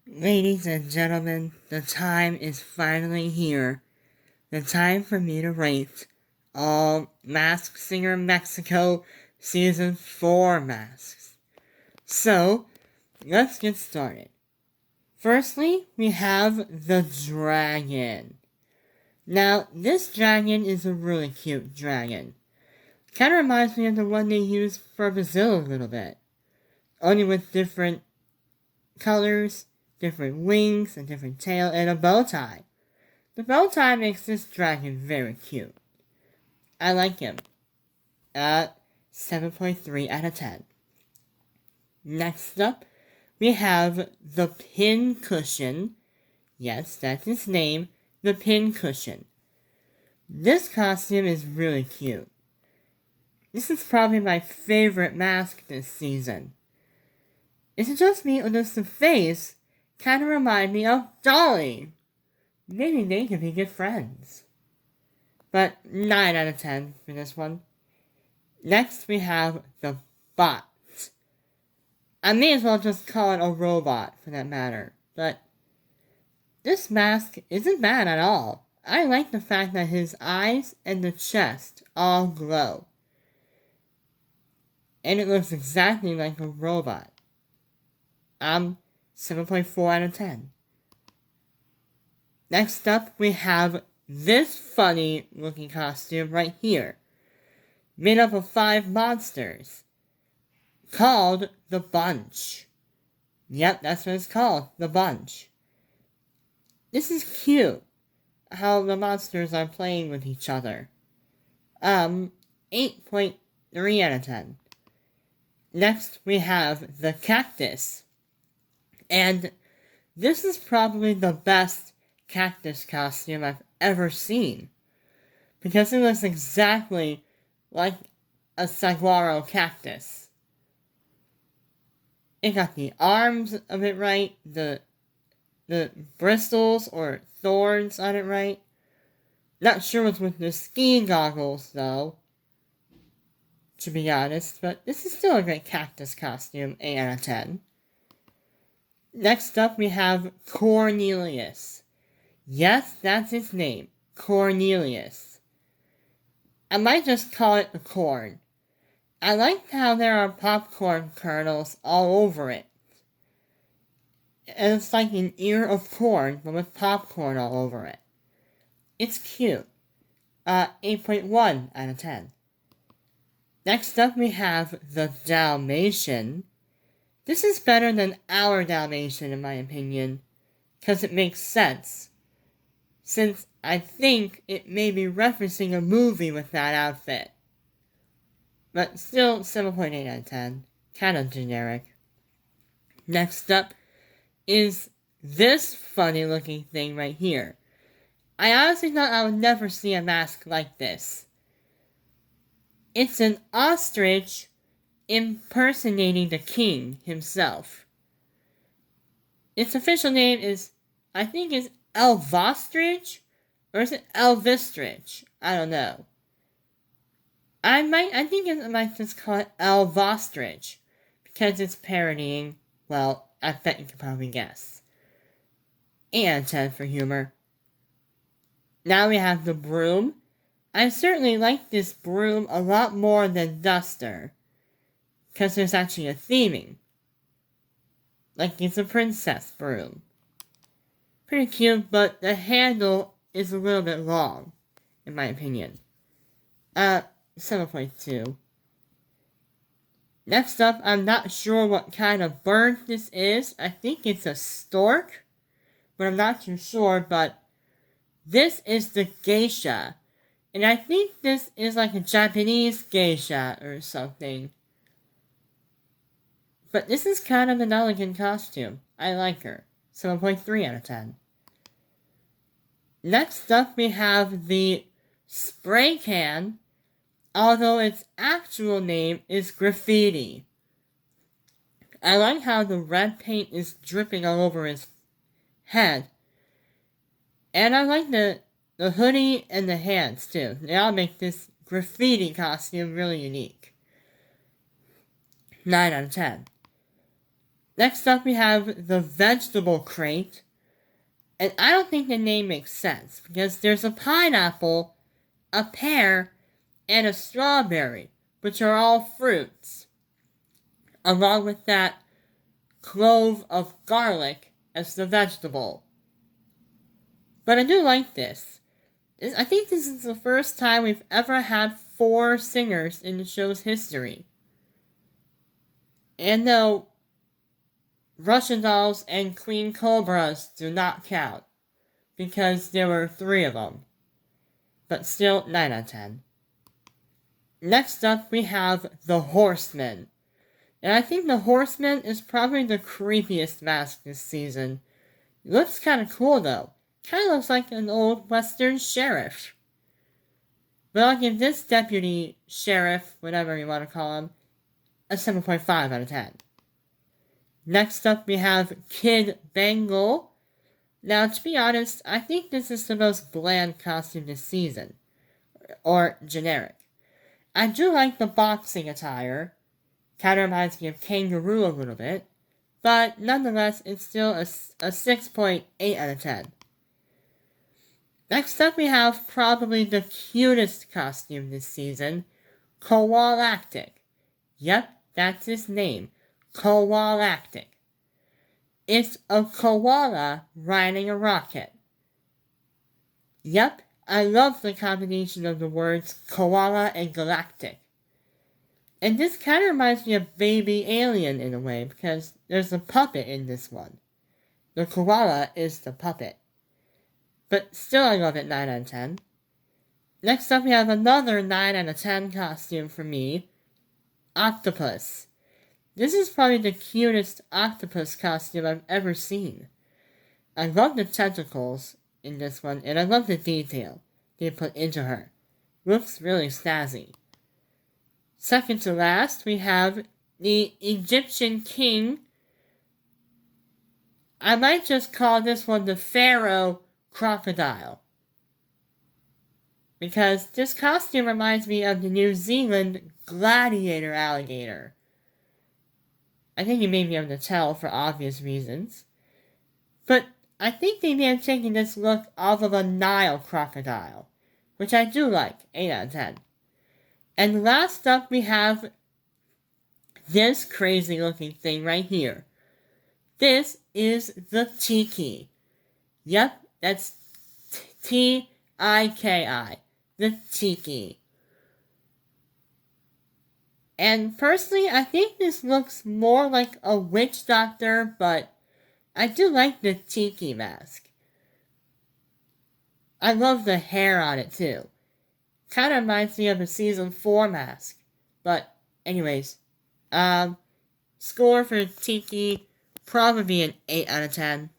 Ladies and gentlemen, the time is finally here. The time for me to rate all Masked Singer Mexico Season 4 masks. So, let's get started. Firstly, we have the dragon. Now, this dragon is a really cute dragon. Kinda reminds me of the one they used for Brazil a little bit. Only with different colors, different wings, a different tail, and a bow tie. The bow tie makes this dragon very cute. I like him. 7.3 out of 10. Next up, we have the pin cushion. Yes, that's his name, the pin cushion. This costume is really cute. This is probably my favorite mask this season. Is it just me, or does the face kind of remind me of Dolly? Maybe they could be good friends. But 9 out of 10 for this one. Next, we have the bot. I may as well just call it a robot for that matter. But this mask isn't bad at all. I like the fact that his eyes and the chest all glow. And it looks exactly like a robot. 7.4 out of 10. Next up, we have this funny looking costume right here. Made up of 5 monsters. Called the Bunch. Yep, that's what it's called, the Bunch. This is cute, how the monsters are playing with each other. 8.3 out of 10. Next, we have the Cactus. And this is probably the best cactus costume I've ever seen. Because it looks exactly like a saguaro cactus. It got the arms of it right, the bristles or thorns on it right. Not sure what's with the ski goggles though, to be honest, but this is still a great cactus costume, 8 out of 10. Next up, we have Cornelius. Yes, that's his name, Cornelius. I might just call it the corn. I like how there are popcorn kernels all over it. And it's like an ear of corn, but with popcorn all over it. It's cute. 8.1 out of 10. Next up, we have the Dalmatian. This is better than our Dalmatian, in my opinion, because it makes sense. Since I think it may be referencing a movie with that outfit. But still, 7.8 out of 10. Kind of generic. Next up is this funny looking thing right here. I honestly thought I would never see a mask like this. It's an ostrich impersonating the king himself. Its official name is, I think is Elvostrich? Or is it Elvistrich? I don't know. I think I might just call it Elvostrich, because it's parodying, well, I bet you can probably guess. 8 out of 10 for humor. Now we have the Broom. I certainly like this broom a lot more than Duster, because there's actually a theming. Like it's a princess broom. Pretty cute, but the handle is a little bit long, in my opinion. 7.2. Next up, I'm not sure what kind of bird this is. I think it's a stork, but I'm not too sure, but this is the Geisha. And I think this is like a Japanese geisha or something. But this is kind of an elegant costume. I like her. 7.3 out of 10. Next up, we have the spray can, although its actual name is Graffiti. I like how the red paint is dripping all over his head. And I like the hoodie and the hands too. They all make this graffiti costume really unique. 9 out of 10. Next up, we have the vegetable crate. And I don't think the name makes sense, because there's a pineapple, a pear, and a strawberry, which are all fruits, along with that clove of garlic as the vegetable. But I do like this. I think this is the first time we've ever had 4 singers in the show's history. And no, Russian dolls and Queen Cobras do not count, because there were 3 of them. But still, 9 out of 10. Next up, we have the Horsemen. And I think the Horseman is probably the creepiest mask this season. It looks kind of cool though. Kind of looks like an old Western sheriff. But I'll give this deputy sheriff, whatever you want to call him, a 7.5 out of 10. Next up, we have Kid Bengal. Now, to be honest, I think this is the most bland costume this season. Or generic. I do like the boxing attire. Kind of reminds me of Kangaroo a little bit. But nonetheless, it's still a 6.8 out of 10. Next up, we have probably the cutest costume this season, Koalactic. Yep, that's his name, Koalactic. It's a koala riding a rocket. Yep, I love the combination of the words koala and galactic. And this kind of reminds me of Baby Alien in a way, because there's a puppet in this one. The koala is the puppet. But still I love it 9 out of 10. Next up we have another 9 out of 10 costume for me, Octopus. This is probably the cutest octopus costume I've ever seen. I love the tentacles in this one, and I love the detail they put into her. Looks really snazzy. Second to last, we have the Egyptian king. I might just call this one the Pharaoh crocodile, because this costume reminds me of the New Zealand gladiator alligator. I think you may be able to tell for obvious reasons. But I think they may have taken this look off of a Nile crocodile, which I do like, 8 out of 10. And last up we have this crazy looking thing right here. This is the Tiki. Yep, that's T-I-K-I. The Tiki. And personally, I think this looks more like a witch doctor, but I do like the Tiki mask. I love the hair on it too. Kind of reminds me of a season 4 mask. But anyways, score for Tiki, probably an 8 out of 10.